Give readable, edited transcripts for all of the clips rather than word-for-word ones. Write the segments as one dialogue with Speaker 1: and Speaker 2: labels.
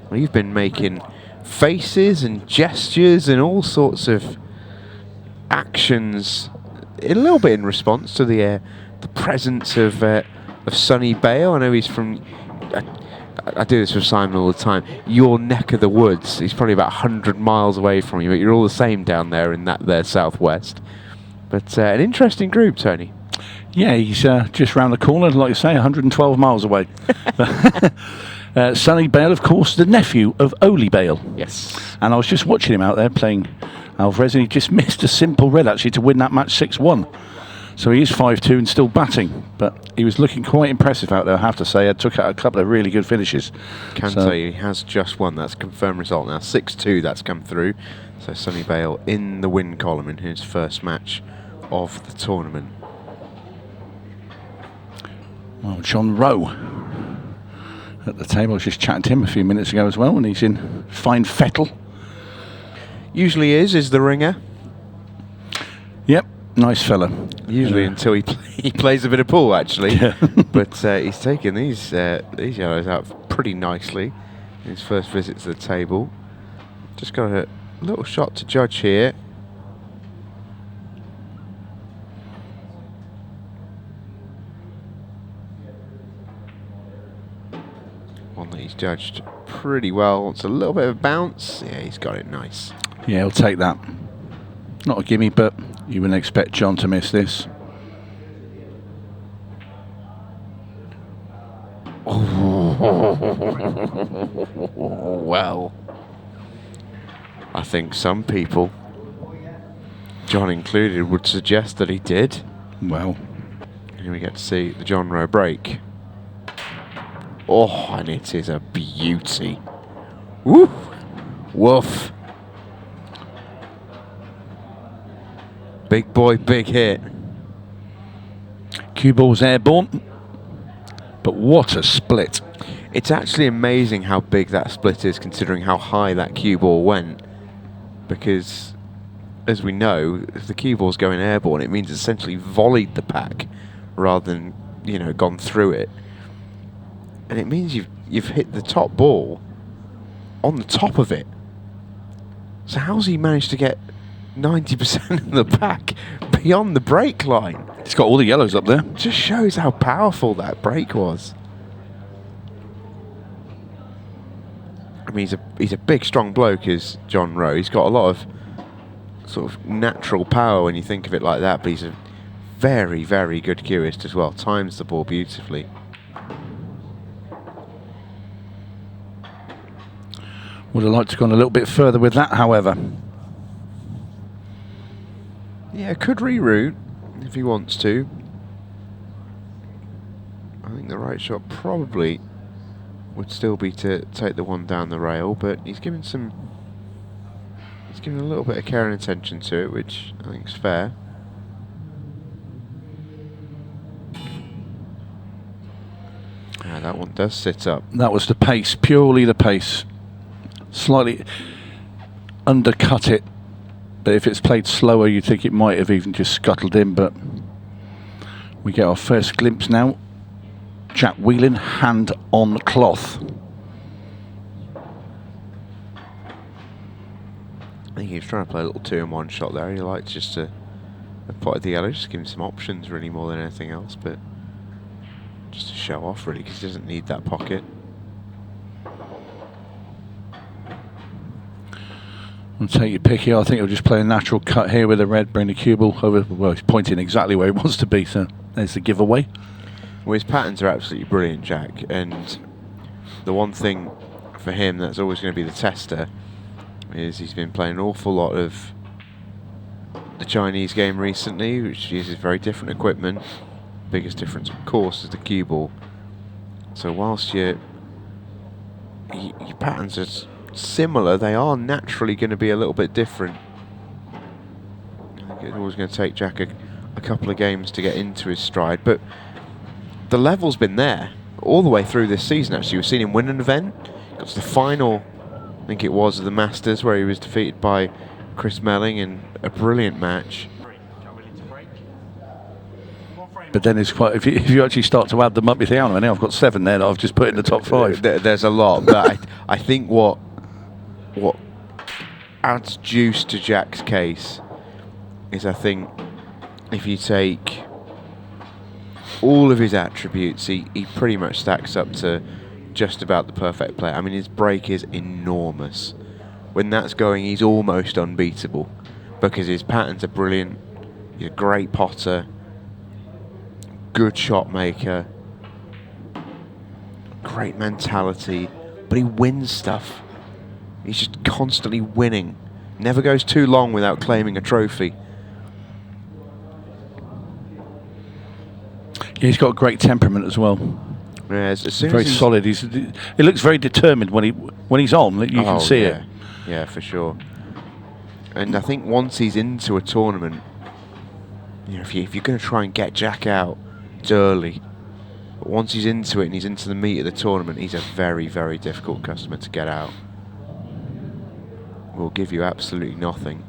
Speaker 1: Well, you've been making faces and gestures and all sorts of actions, a little bit in response to the presence of Sonny Bale. I know he's from. I do this with Simon all the time. Your neck of the woods. He's probably about 100 miles away from you, but you're all the same down there in that there southwest. But an interesting group, Tony.
Speaker 2: Yeah, he's just round the corner, like you say, 112 miles away. Sonny Bale, of course, the nephew of Oli Bale.
Speaker 1: Yes.
Speaker 2: And I was just watching him out there playing Alvarez, and he just missed a simple red, actually, to win that match 6-1. So he is 5-2 and still batting. But he was looking quite impressive out there, I have to say. I took out a couple of really good finishes.
Speaker 1: Can say he has just won. That's a confirmed result now. 6-2, that's come through. So Sonny Bale in the win column in his first match of the tournament.
Speaker 2: Well, John Rowe at the table. I was just chatting to him a few minutes ago as well, and he's in fine fettle.
Speaker 1: Usually is the ringer.
Speaker 2: Yep, nice fella.
Speaker 1: Usually until he plays a bit of pool, actually.
Speaker 2: Yeah.
Speaker 1: But he's taken these yellows out pretty nicely in his first visit to the table. Just got a little shot to judge here. One that he's judged pretty well. It's a little bit of a bounce. Yeah, he's got it nice.
Speaker 2: Yeah, he'll take that. Not a gimme, but you wouldn't expect John to miss this.
Speaker 1: Well, I think some people, John included, would suggest that he did.
Speaker 2: Well,
Speaker 1: Here we get to see the John Rowe break. Oh, and it is a beauty. Woo! Woof. Big boy, big hit.
Speaker 2: cue ball's airborne. But what a split.
Speaker 1: It's actually amazing how big that split is, considering how high that cue ball went. Because, as we know, if the cue ball's going airborne, it means it's essentially volleyed the pack rather than, gone through it. And it means you've hit the top ball on the top of it. So how's he managed to get 90% of the pack beyond the break line?
Speaker 2: He's got all the yellows up there.
Speaker 1: Just shows how powerful that break was. I mean, he's a big, strong bloke, is John Rowe. He's got a lot of sort of natural power when you think of it like that, but he's a very, very good cueist as well. Times the ball beautifully.
Speaker 2: Would have liked to have gone a little bit further with that, however.
Speaker 1: Yeah, could reroute if he wants to. I think the right shot probably would still be to take the one down the rail, but he's given a little bit of care and attention to it, which I think is fair. Yeah, that one does sit up.
Speaker 2: That was the pace, purely the pace. Slightly undercut it, but if it's played slower, you'd think it might have even just scuttled in, but we get our first glimpse now. Jack Whelan, hand on cloth.
Speaker 1: I think he was trying to play a little 2-in-1 shot there. He liked just to have potted the yellow, just give him some options really more than anything else, but just to show off really, because he doesn't need that pocket.
Speaker 2: I'll take your pick here. I think he'll just play a natural cut here with the red, bring the cue ball over. Well, he's pointing exactly where he wants to be, so there's the giveaway.
Speaker 1: Well, his patterns are absolutely brilliant, Jack, and the one thing for him that's always going to be the tester is he's been playing an awful lot of the Chinese game recently, which uses very different equipment. Biggest difference, of course, is the cue ball. So whilst your patterns are similar, they are naturally going to be a little bit different. I think it's always going to take Jack a couple of games to get into his stride, but the level's been there all the way through this season. Actually, we've seen him win an event. Got to the final, I think it was, of the Masters, where he was defeated by Chris Melling in a brilliant match.
Speaker 2: But then it's quite. If you actually start to add them up, you think, "Oh, now I've got 7 there that I've just put in the top 5."
Speaker 1: There's a lot, but I think what adds juice to Jack's case is, I think, if you take all of his attributes, he pretty much stacks up to just about the perfect player. I mean, his break is enormous. When that's going, he's almost unbeatable because his patterns are brilliant. He's a great potter, good shot maker, great mentality, but he wins stuff. He's just constantly winning. Never goes too long without claiming a trophy.
Speaker 2: Yeah, he's got a great temperament as well.
Speaker 1: Yeah, as soon
Speaker 2: Very
Speaker 1: as
Speaker 2: solid. He looks very determined when he's on. You can see it.
Speaker 1: Yeah, for sure. And I think once he's into a tournament, you know, if you're going to try and get Jack out, it's early. But once he's into it and he's into the meat of the tournament, he's a very, very difficult customer to get out. Will give you absolutely nothing.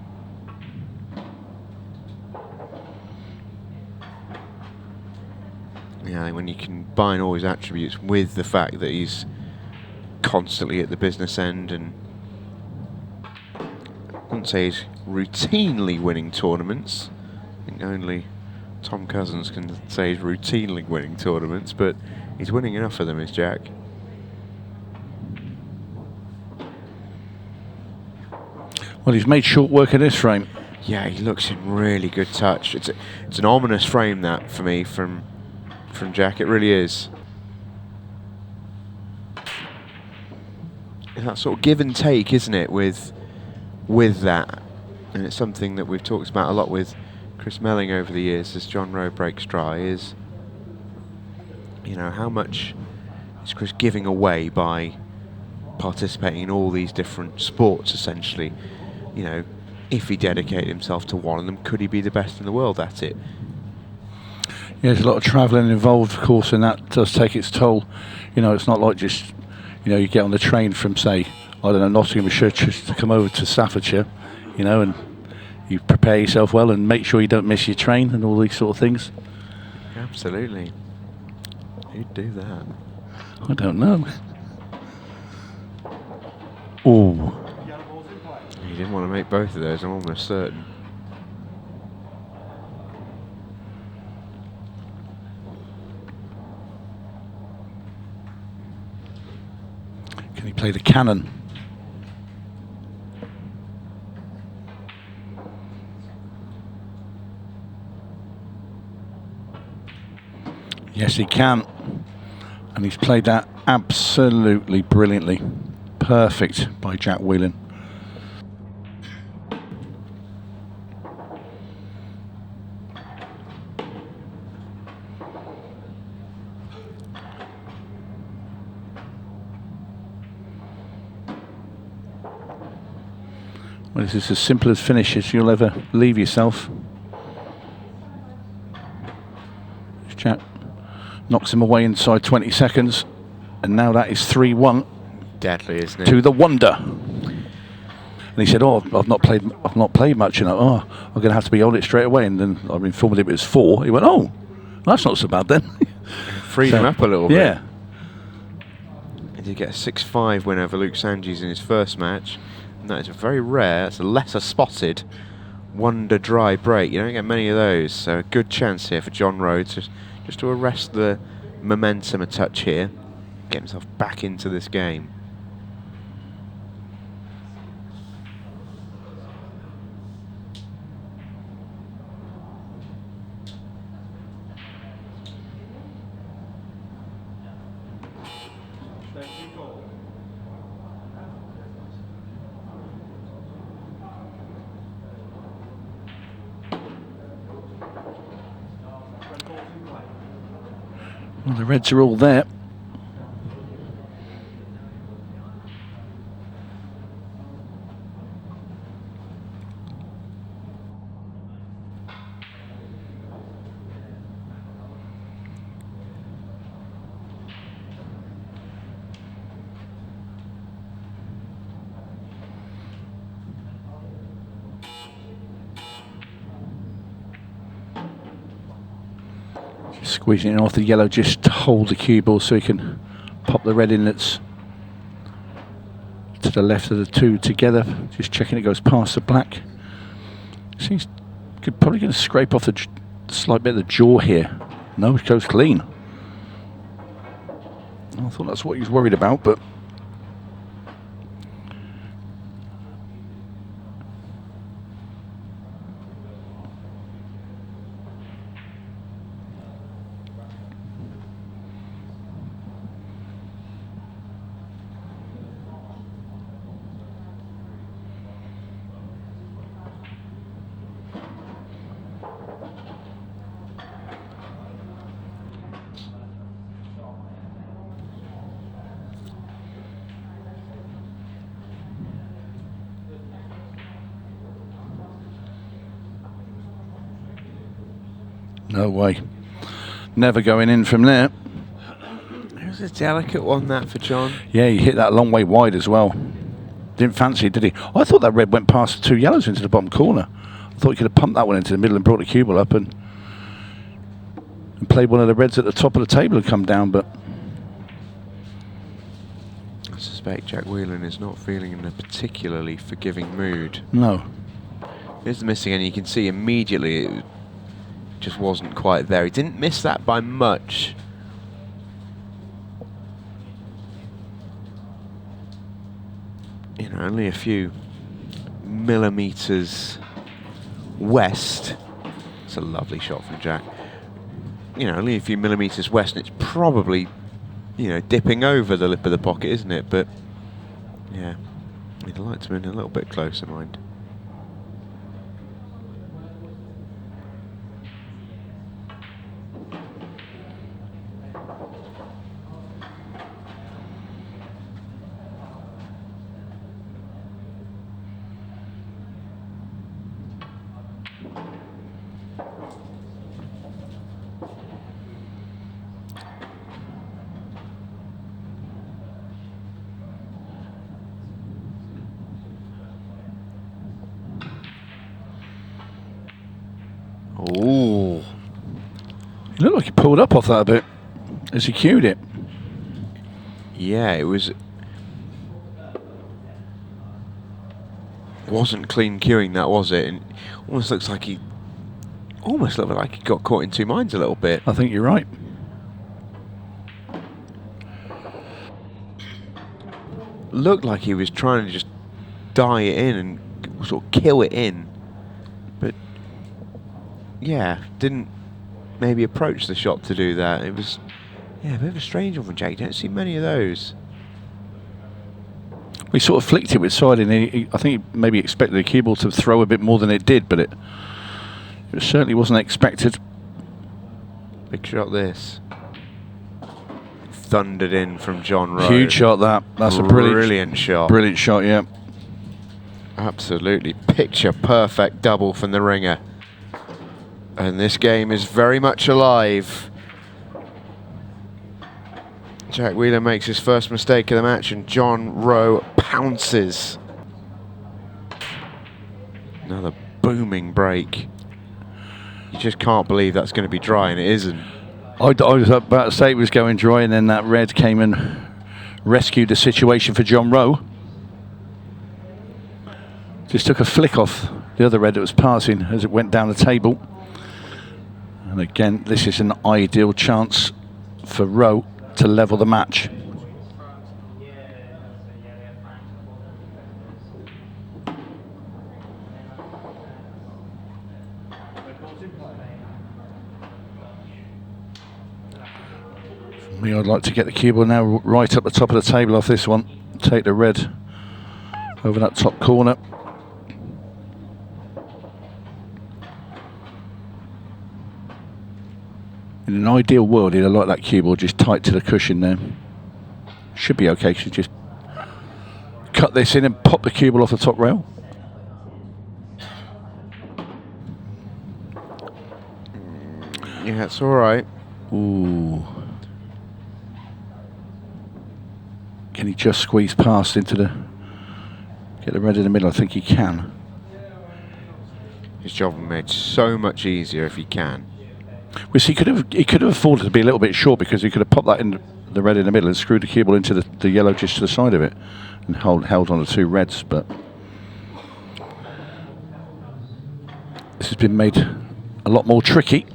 Speaker 1: Yeah, when you combine all his attributes with the fact that he's constantly at the business end, and I wouldn't say he's routinely winning tournaments. I think only Tom Cousins can say he's routinely winning tournaments, but he's winning enough of them, is Jack.
Speaker 2: Well, he's made short work of this frame.
Speaker 1: Yeah, he looks in really good touch. It's an ominous frame, that, for me, from Jack. It really is. And that sort of give and take, isn't it, with that? And it's something that we've talked about a lot with Chris Melling over the years as John Rowe breaks dry, is, you know, how much is Chris giving away by participating in all these different sports, essentially? You know, if he dedicated himself to one of them, could he be the best in the world at it?
Speaker 2: Yeah, there's a lot of travelling involved, of course, and that does take its toll. You know, it's not like just, you know, you get on the train from, say, I don't know, Nottinghamshire to come over to Staffordshire, you know, and you prepare yourself well and make sure you don't miss your train and all these sort of things.
Speaker 1: Absolutely. Who'd do that?
Speaker 2: I don't know. Oh.
Speaker 1: He didn't want to make both of those, I'm almost certain.
Speaker 2: Can he play the cannon? Yes, he can. And he's played that absolutely brilliantly. Perfect by Jack Whelan. Well, this is as simple as finish as you'll ever leave yourself. Jack knocks him away inside 20 seconds, and now that is 3-1.
Speaker 1: Deadly, isn't it?
Speaker 2: To the wonder. And he said, "Oh, I've not played much, you know. Oh, I'm going to have to be on it straight away." And then I informed him it was 4. He went, "Oh, that's not so bad then."
Speaker 1: Freed him up a little bit.
Speaker 2: Yeah.
Speaker 1: He did get a 6-5 win over Luke Sanges in his first match. And that is a very rare, it's a lesser spotted wonder dry break. You don't get many of those, so a good chance here for John Rhodes just to arrest the momentum a touch here, get himself back into this game.
Speaker 2: Well, the Reds are all there. Squeezing it off the yellow just to hold the cue ball so he can pop the red inlets to the left of the two together. Just checking it goes past the black. Seems probably going to scrape off the slight bit of the jaw here. No, it goes clean. I thought that's what he was worried about, but no way. Never going in from there.
Speaker 1: It was a delicate one, that, for John.
Speaker 2: Yeah, he hit that a long way wide as well. Didn't fancy it, did he? I thought that red went past the two yellows into the bottom corner. I thought he could have pumped that one into the middle and brought the cue ball up and played one of the reds at the top of the table and come down, but
Speaker 1: I suspect Jack Whelan is not feeling in a particularly forgiving mood.
Speaker 2: no.
Speaker 1: Here's the missing end. You can see immediately it just wasn't quite there. He didn't miss that by much. You know, only a few millimeters west. It's a lovely shot from Jack. You know, only a few millimeters west, and it's probably, you know, dipping over the lip of the pocket, isn't it? But yeah, you'd like to be in a little bit closer, mind. Ooh.
Speaker 2: It looked like he pulled up off that a bit as he cued it.
Speaker 1: Yeah, it wasn't clean cueing, that, was it? And almost looks like he got caught in two minds a little bit.
Speaker 2: I think you're right.
Speaker 1: Looked like he was trying to just die it in and sort of kill it in, but yeah, didn't maybe approach the shot to do that. It was, yeah, a bit of a strange one from Jake. Don't see many of those.
Speaker 2: We sort of flicked it with side, and I think he maybe expected the cue ball to throw a bit more than it did, but it certainly wasn't expected.
Speaker 1: Big shot, this. Thundered in from John Rowe.
Speaker 2: Huge shot, that. That's a
Speaker 1: brilliant shot.
Speaker 2: Brilliant shot, yeah.
Speaker 1: Absolutely picture perfect double from the ringer. And this game is very much alive. Jack Whelan makes his first mistake of the match and John Rowe pounces. Another booming break. You just can't believe that's going to be dry, and it isn't.
Speaker 2: I was about to say it was going dry, and then that red came and rescued the situation for John Rowe. Just took a flick off the other red that was passing as it went down the table. And again, this is an ideal chance for Rowe to level the match. For me, I'd like to get the cue ball now right up the top of the table off this one. Take the red over that top corner. In an ideal world, he'd have liked that cue ball just tight to the cushion there. Should be okay, because just cut this in and pop the cue ball off the top rail.
Speaker 1: Yeah, that's all right.
Speaker 2: Ooh. Can he just squeeze past into the... get the red in the middle? I think he can.
Speaker 1: His job will be made so much easier if he can.
Speaker 2: Which he could have afforded to be a little bit short, because he could have popped that in the red in the middle and screwed the cue ball into the yellow just to the side of it and held on to 2 reds. But this has been made a lot more tricky.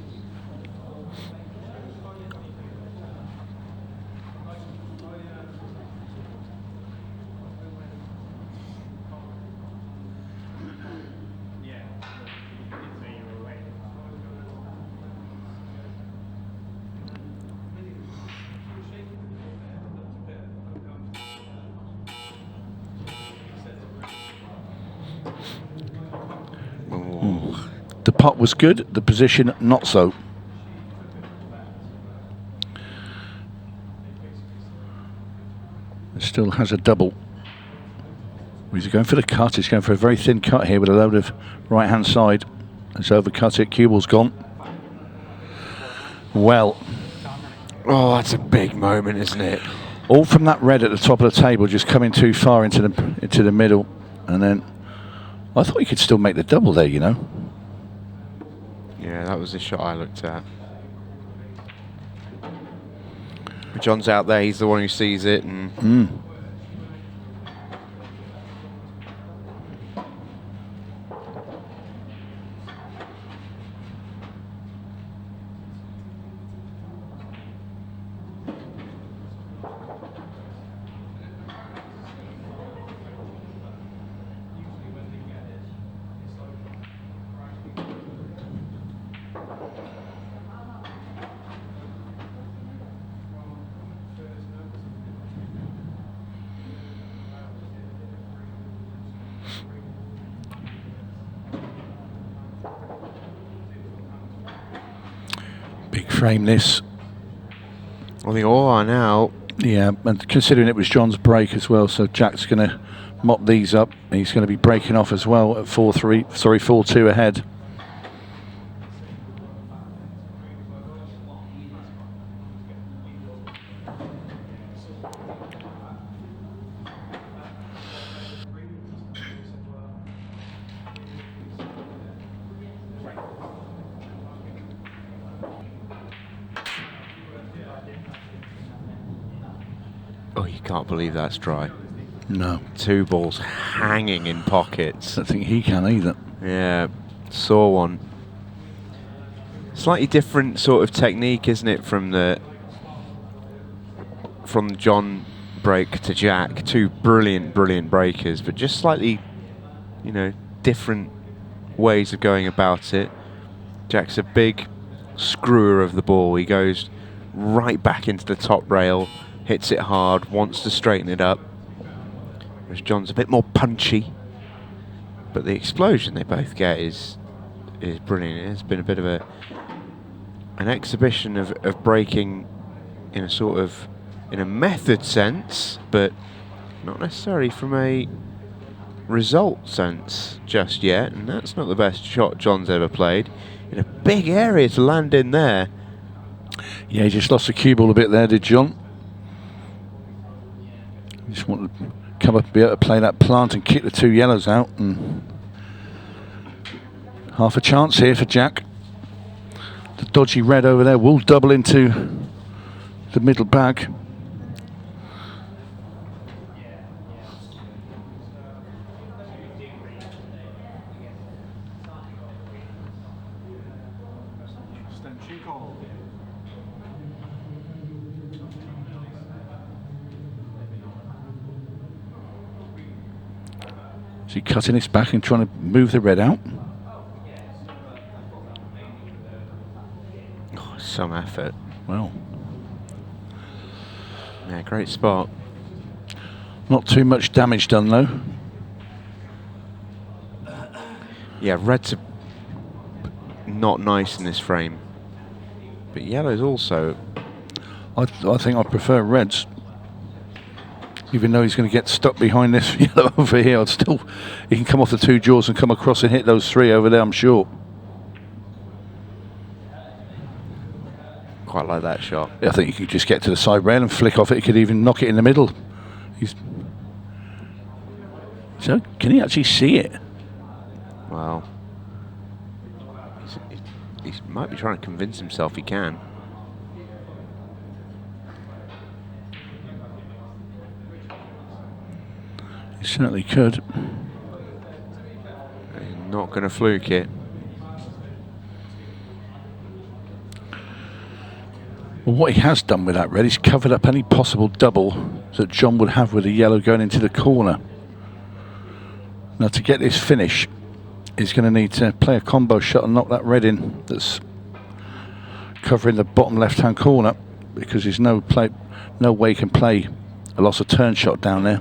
Speaker 2: The putt was good, the position not so. It still has a double. He's going for the cut. He's going for a very thin cut here with a load of right hand side. It's overcut it. Cue ball's gone. Well.
Speaker 1: Oh, that's a big moment, isn't it?
Speaker 2: All from that red at the top of the table, just coming too far into the middle, and then I thought he could still make the double there, you know.
Speaker 1: Yeah, that was the shot I looked at. John's out there, he's the one who sees it. And
Speaker 2: big frame this.
Speaker 1: I think all are now.
Speaker 2: Yeah, and considering it was John's break as well, so Jack's going to mop these up. He's going to be breaking off as well at 4-2 ahead.
Speaker 1: Oh, you can't believe that's dry.
Speaker 2: No.
Speaker 1: 2 balls hanging in pockets.
Speaker 2: I don't think he can either.
Speaker 1: Yeah, saw one. Slightly different sort of technique, isn't it, from the John break to Jack. 2 brilliant breakers, but just slightly, you know, different ways of going about it. Jack's a big screwer of the ball. He goes right back into the top rail, hits it hard, wants to straighten it up. Whereas John's a bit more punchy, but the explosion they both get is brilliant. It's been a bit of an exhibition of breaking in a sort of in a method sense, but not necessarily from a result sense just yet. And that's not the best shot John's ever played. In a big area to land in there.
Speaker 2: Yeah, he just lost the cue ball a bit there, did John? He just wanted to come up and be able to play that plant and kick the 2 yellows out, and half a chance here for Jack. The dodgy red over there will double into the middle bag. Is he cutting his back and trying to move the red out?
Speaker 1: Oh, some effort.
Speaker 2: Well,
Speaker 1: yeah, great spot.
Speaker 2: Not too much damage done though.
Speaker 1: Yeah, red's not nice in this frame, but yellow's also.
Speaker 2: I think I prefer reds. Even though he's going to get stuck behind this yellow over here, I'd still, he can come off the 2 jaws and come across and hit those 3 over there, I'm sure.
Speaker 1: Quite like that shot.
Speaker 2: I think you could just get to the side rail and flick off it. He could even knock it in the middle. So, can he actually see it?
Speaker 1: Wow. He might be trying to convince himself he can.
Speaker 2: He certainly could.
Speaker 1: He's not going to fluke it.
Speaker 2: Well, what he has done with that red, he's covered up any possible double that John would have with the yellow going into the corner. Now, to get this finish, he's going to need to play a combo shot and knock that red in that's covering the bottom left-hand corner, because there's no way he can play a loss of turn shot down there.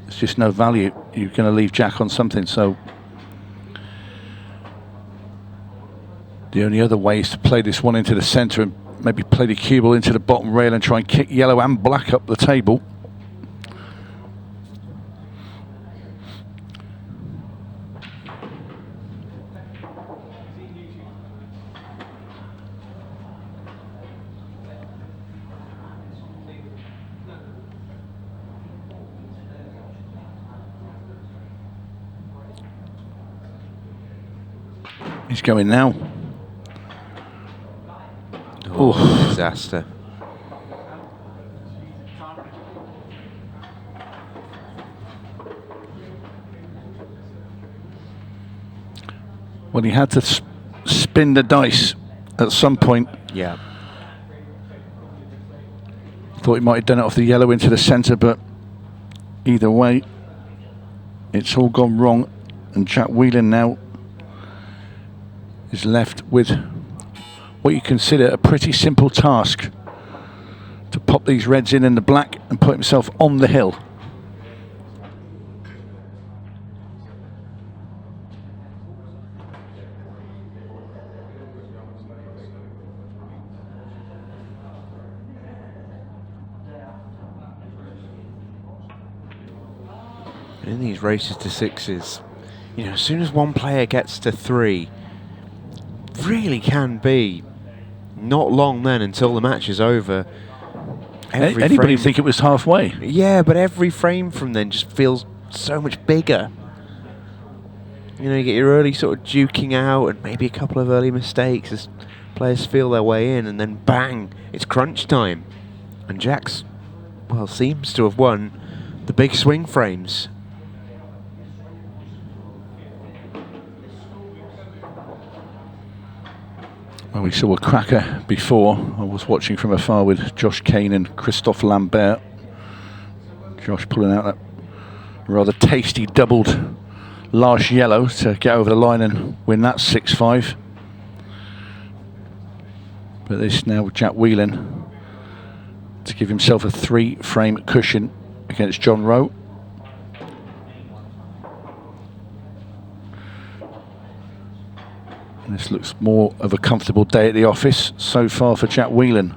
Speaker 2: There's just no value. You're going to leave Jack on something, so the only other way is to play this one into the centre and maybe play the cue ball into the bottom rail and try and kick yellow and black up the table. He's going now.
Speaker 1: Oh, disaster.
Speaker 2: Well, he had to spin the dice at some point.
Speaker 1: Yeah.
Speaker 2: Thought he might have done it off the yellow into the centre, but either way, it's all gone wrong. And Jack Whelan now is left with what you consider a pretty simple task: to pop these reds in the black and put himself on the hill.
Speaker 1: In these races to sixes, you know, as soon as one player gets to 3, really can be not long then until the match is over.
Speaker 2: Anybody think it was halfway?
Speaker 1: Yeah, but every frame from then just feels so much bigger. You know, you get your early sort of duking out and maybe a couple of early mistakes as players feel their way in, and then bang, it's crunch time. And Jack's, well, seems to have won the big swing frames.
Speaker 2: Well, we saw a cracker before. I was watching from afar with Josh Kane and Christophe Lambert. Josh pulling out that rather tasty doubled last yellow to get over the line and win that 6-5. But this now Jack Whelan to give himself a 3-frame cushion against John Rowe. And this looks more of a comfortable day at the office so far for Jack Whelan.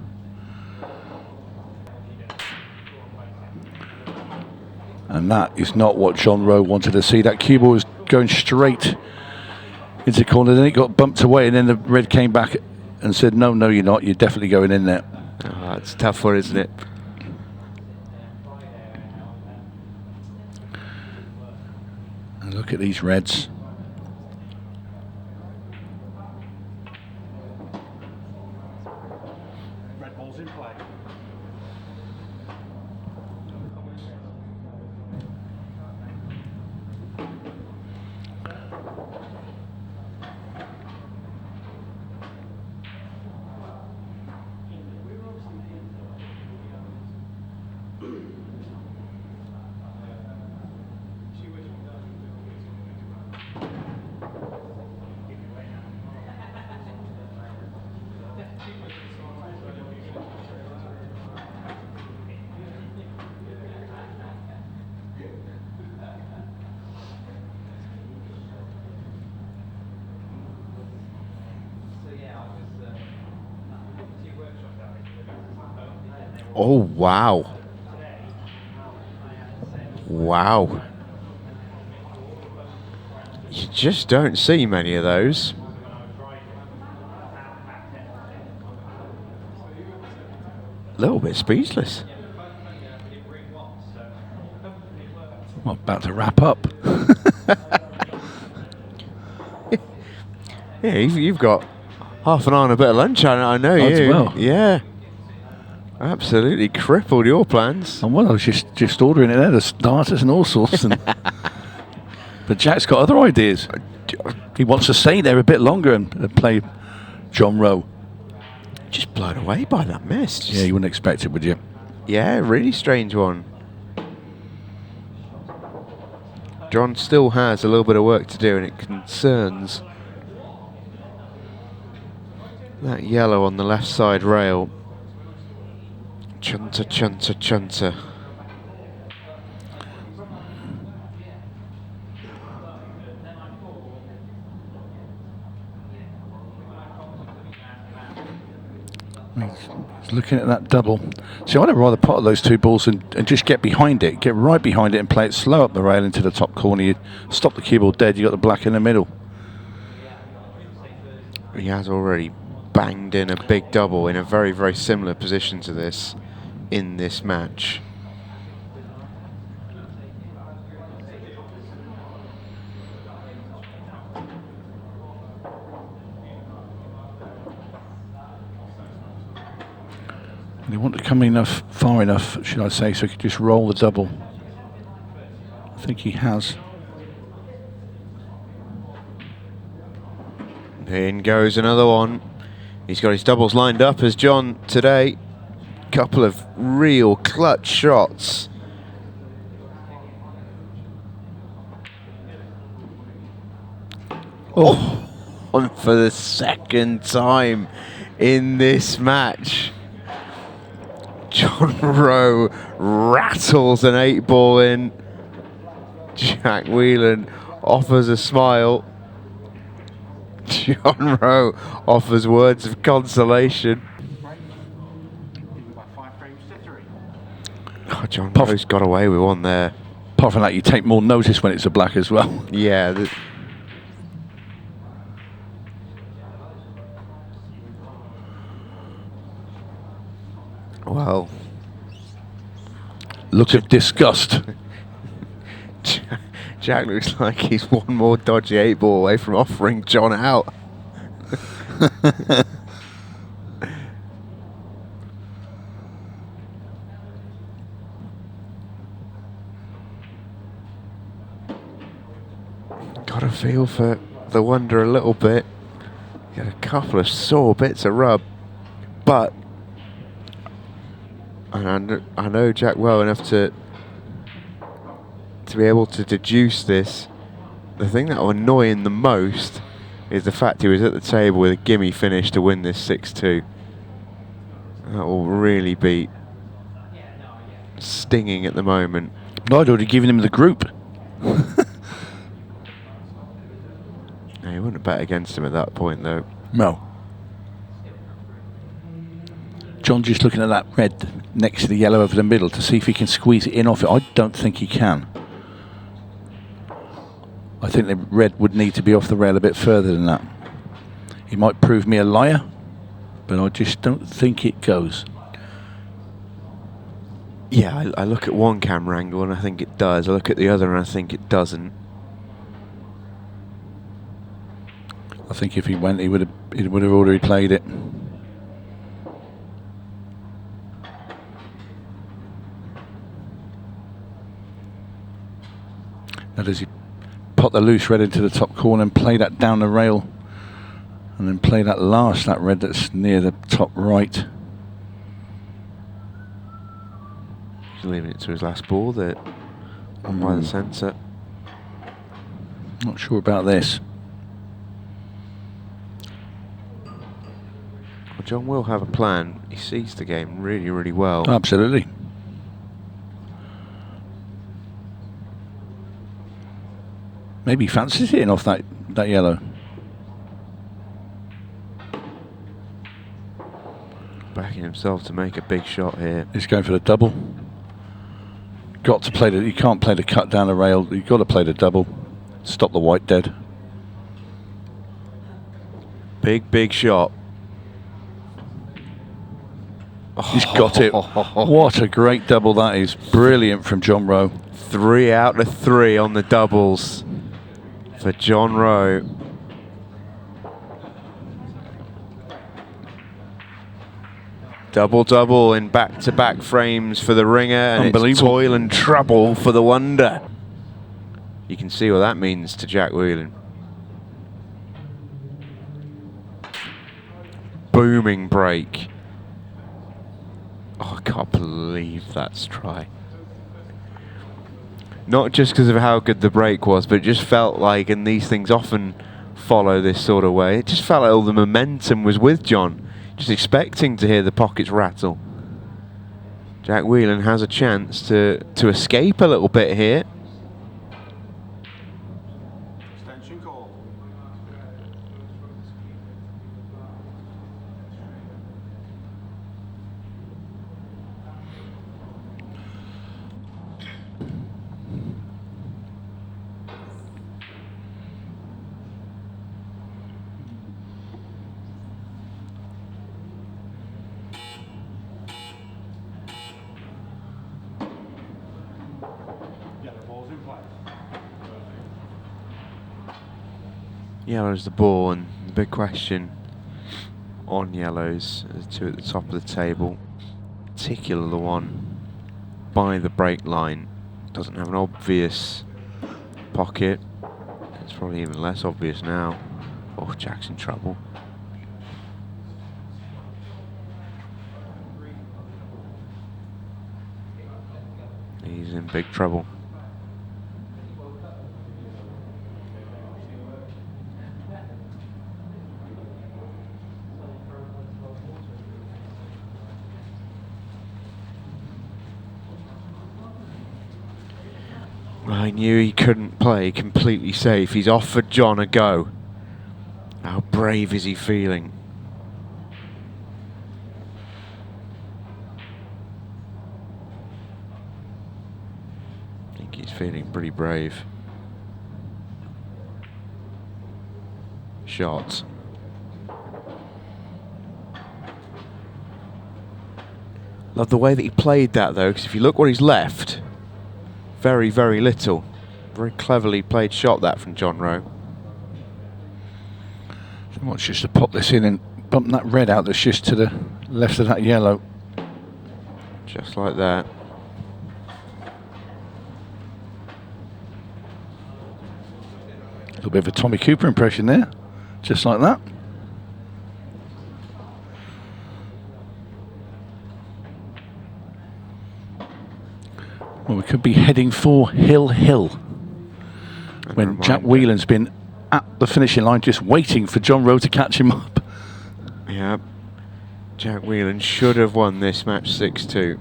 Speaker 2: And that is not what John Rowe wanted to see. That cue ball was going straight into the corner, then it got bumped away, and then the red came back and said, no, no, you're not. You're definitely going in there.
Speaker 1: Oh, that's a tough one, isn't it?
Speaker 2: And look at these reds.
Speaker 3: Red ball's in play.
Speaker 1: Oh, wow. Wow. You just don't see many of those. A little bit speechless.
Speaker 2: Well, about to wrap up.
Speaker 1: Yeah, you've got half an hour and a bit of lunch. I know
Speaker 2: Odds
Speaker 1: you.
Speaker 2: well.
Speaker 1: Yeah. Absolutely crippled your plans.
Speaker 2: And well, I was just ordering it there, the starters and all sorts. And but Jack's got other ideas. He wants to stay there a bit longer and play John Rowe.
Speaker 1: Just blown away by that miss.
Speaker 2: Yeah, you wouldn't expect it, would you?
Speaker 1: Yeah, really strange one. John still has a little bit of work to do, and it concerns that yellow on the left side rail. Chunter, chunter, chunter.
Speaker 2: He's looking at that double. See, I'd rather pot those two balls and just get behind it, get right behind it and play it slow up the rail into the top corner. You stop the cue ball dead, you got the black in the middle.
Speaker 1: He has already banged in a big double in a very, very similar position to this in this match.
Speaker 2: And he wanted to come far enough, should I say, so he could just roll the double. I think he has.
Speaker 1: In goes another one. He's got his doubles lined up as John today. Couple of real clutch shots. Oh, on for the second time in this match. John Rowe rattles an 8-ball in. Jack Whelan offers a smile. John Rowe offers words of consolation. Oh, John Rowe's got away with one there.
Speaker 2: Apart from that, you take more notice when it's a black as well.
Speaker 1: Yeah. Well.
Speaker 2: Look of disgust.
Speaker 1: Jack looks like he's one more dodgy 8-ball away from offering John out. Got a feel for the wonder a little bit. Got a couple of sore bits of rub, but and I know Jack well enough to be able to deduce this. The thing that will annoy him the most is the fact he was at the table with a gimme finish to win this 6-2. That will really be stinging at the moment.
Speaker 2: No, I'd already given him the group.
Speaker 1: No, you wouldn't bet against him at that point, though.
Speaker 2: No. John just looking at that red next to the yellow over the middle to see if he can squeeze it in off it. I don't think he can. I think the red would need to be off the rail a bit further than that. He might prove me a liar, but I just don't think it goes.
Speaker 1: Yeah, I look at one camera angle and I think it does. I look at the other and I think it doesn't.
Speaker 2: I think if he went, he would have already played it. Now does he pot the loose red into the top corner and play that down the rail, and then play that red that's near the top right?
Speaker 1: He's leaving it to his last ball there, on by the centre.
Speaker 2: Not sure about this.
Speaker 1: Well, John will have a plan. He sees the game really, really well.
Speaker 2: Absolutely. Maybe he fancies hitting off that yellow.
Speaker 1: Backing himself to make a big shot here.
Speaker 2: He's going for the double. Got to play you can't play the cut down the rail. You've got to play the double. Stop the white dead.
Speaker 1: Big, big shot.
Speaker 2: He's got it. What a great double that is. Brilliant from John Rowe.
Speaker 1: 3 out of 3 on the doubles for John Rowe. Double in back-to-back frames for the ringer, and it's
Speaker 2: Unbelievable.
Speaker 1: toil and trouble for the wonder. You can see what that means to Jack Whelan. Booming break. Oh, I can't believe that's try. Not just because of how good the break was, but it just felt like, and these things often follow this sort of way, it just felt like all the momentum was with John. Just expecting to hear the pockets rattle. Jack Whelan has a chance to escape a little bit here.
Speaker 3: Extension call. Yellow ball's in play.
Speaker 1: Yellow's the ball, and the big question on yellows, the two at the top of the table, particularly the one by the break line, doesn't have an obvious pocket. It's probably even less obvious now. Oh, Jack's in trouble. He's in big trouble. I knew he couldn't play completely safe. He's offered John a go. How brave is he feeling? I think he's feeling pretty brave. Shot. Love the way that he played that though, because if you look where he's left, very, very little. Very cleverly played shot that from John Rowe.
Speaker 2: So wants just to pop this in and bump that red out that's just to the left of that yellow.
Speaker 1: Just like that.
Speaker 2: A little bit of a Tommy Cooper impression there. Just like that. Well, we could be heading for Hill when Jack Whelan's been at the finishing line just waiting for John Rowe to catch him up.
Speaker 1: Yeah. Jack Whelan should have won this match 6-2.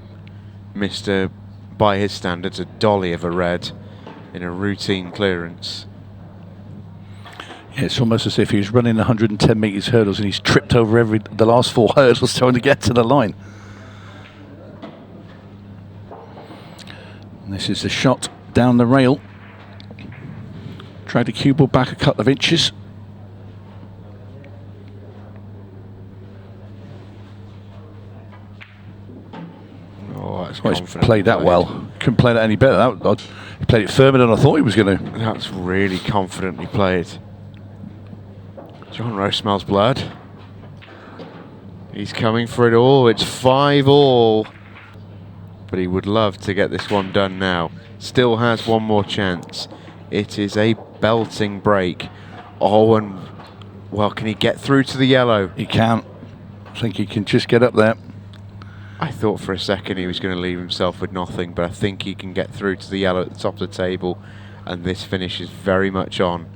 Speaker 1: Missed a, by his standards, a dolly of a red in a routine clearance.
Speaker 2: Yeah, it's almost as if he was running 110 metres hurdles and he's tripped over the last 4 hurdles trying to get to the line. And this is the shot down the rail. Tried to cue ball back a couple of inches.
Speaker 1: Oh, that's
Speaker 2: Well, he's
Speaker 1: confident
Speaker 2: played that well. Couldn't play that any better. He played it firmer than I thought he was going to.
Speaker 1: That's really confidently played. John Rowe smells blood. He's coming for it all. It's 5-all. But he would love to get this one done now. Still has one more chance. It is a belting break. Oh, and well, can he get through to the yellow?
Speaker 2: He can. I think he can just get up there.
Speaker 1: I thought for a second he was going to leave himself with nothing, but I think he can get through to the yellow at the top of the table, and this finish is very much on.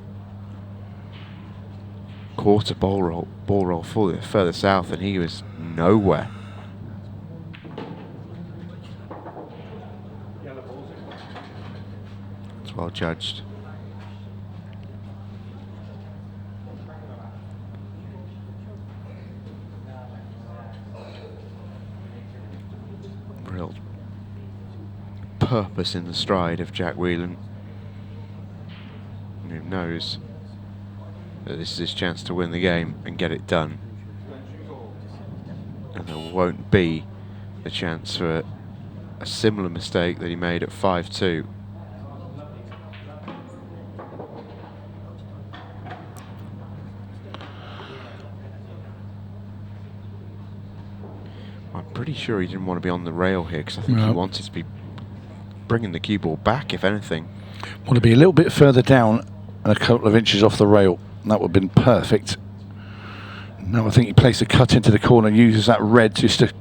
Speaker 1: Quarter ball roll further south, and he was nowhere. It's well judged. Real purpose in the stride of Jack Whelan. Who knows that this is his chance to win the game and get it done. And there won't be a chance for a similar mistake that he made at 5-2. pretty sure he didn't want to be on the rail here because I think he
Speaker 2: No.
Speaker 1: wanted to be bringing the cue ball back, if anything.
Speaker 2: Want to be a little bit further down and a couple of inches off the rail. That would have been perfect. Now I think he plays the cut into the corner and uses that red just to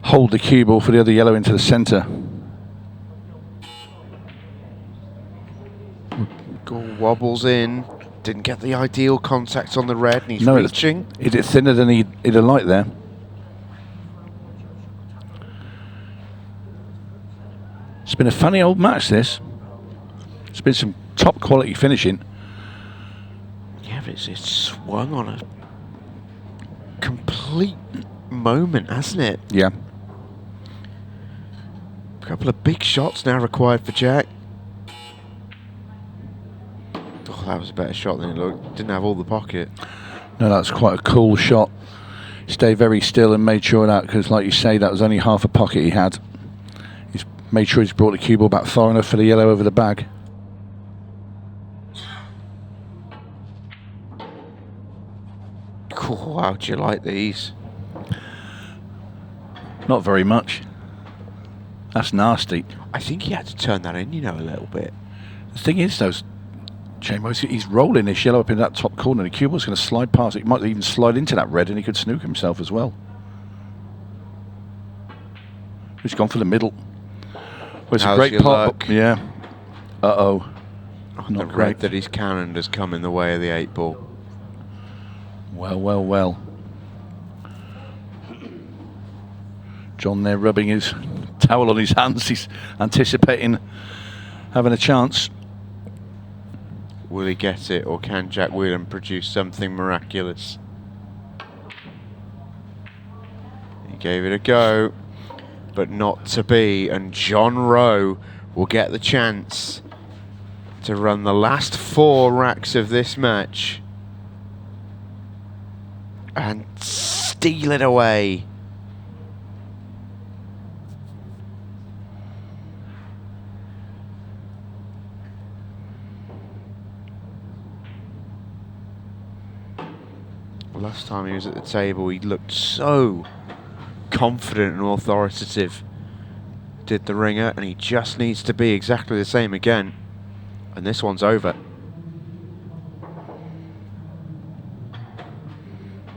Speaker 2: hold the cue ball for the other yellow into the centre.
Speaker 1: Gore wobbles in. Didn't get the ideal contact on the red, and he's
Speaker 2: No,
Speaker 1: reaching.
Speaker 2: Is it thinner than he'd have liked there? It's been a funny old match, this. It's been some top quality finishing.
Speaker 1: Yeah, but it's swung on a complete moment, hasn't it?
Speaker 2: Yeah.
Speaker 1: A couple of big shots now required for Jack. Oh, that was a better shot than it looked. Didn't have all the pocket.
Speaker 2: No, that's quite a cool shot. Stayed very still and made sure of that, because like you say, that was only half a pocket he had. He's made sure he's brought the cue ball back far enough for the yellow over the bag.
Speaker 1: Cool, how do you like these?
Speaker 2: Not very much. That's nasty.
Speaker 1: I think he had to turn that in, you know, a little bit.
Speaker 2: The thing is, though, Chambers, he's rolling this yellow up in that top corner. The cue ball's going to slide past it. He might even slide into that red, and he could snook himself as well. He's gone for the middle. Well, it's
Speaker 1: How's
Speaker 2: a great
Speaker 1: your
Speaker 2: pot.
Speaker 1: luck?
Speaker 2: Yeah. Uh-oh.
Speaker 1: Oh,
Speaker 2: Not
Speaker 1: the
Speaker 2: great.
Speaker 1: red that he's cannoned has come in the way of the 8-ball.
Speaker 2: Well, well, well. John there rubbing his towel on his hands. He's anticipating having a chance.
Speaker 1: Will he get it, or can Jack Whelan produce something miraculous? He gave it a go, but not to be, and John Rowe will get the chance to run the last 4 racks of this match and steal it away. Last time he was at the table, he looked so confident and authoritative. Did the ringer, and he just needs to be exactly the same again. And this one's over.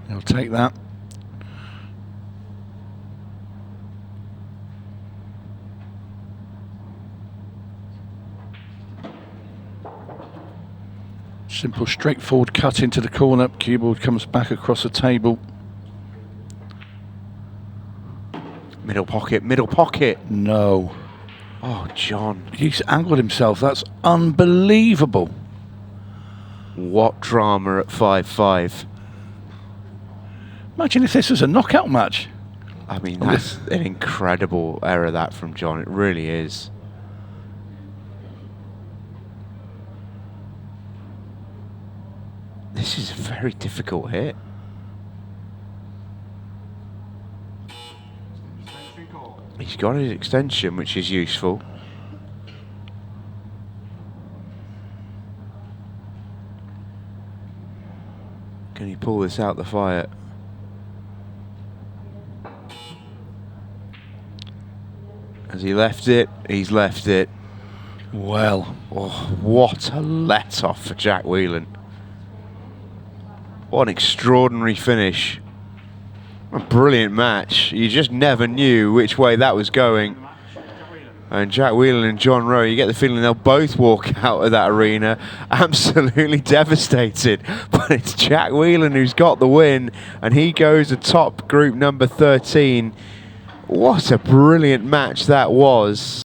Speaker 2: He'll take that. Simple, straightforward cut into the corner. Cue ball comes back across the table.
Speaker 1: Middle pocket, middle pocket.
Speaker 2: No.
Speaker 1: Oh, John.
Speaker 2: He's angled himself. That's unbelievable.
Speaker 1: What drama at 5-5.
Speaker 2: Imagine if this was a knockout match.
Speaker 1: I mean, that's an incredible error, that, from John. It really is. This is a very difficult hit.
Speaker 3: Extension call.
Speaker 1: He's got his extension, which is useful. Can he pull this out the fire? Has he left it? He's left it.
Speaker 2: Well,
Speaker 1: Oh, what a let-off for Jack Whelan. What an extraordinary finish. A brilliant match. You just never knew which way that was going. And Jack Whelan and John Rowe, you get the feeling they'll both walk out of that arena absolutely devastated. But it's Jack Whelan who's got the win, and he goes atop group number 13. What a brilliant match that was.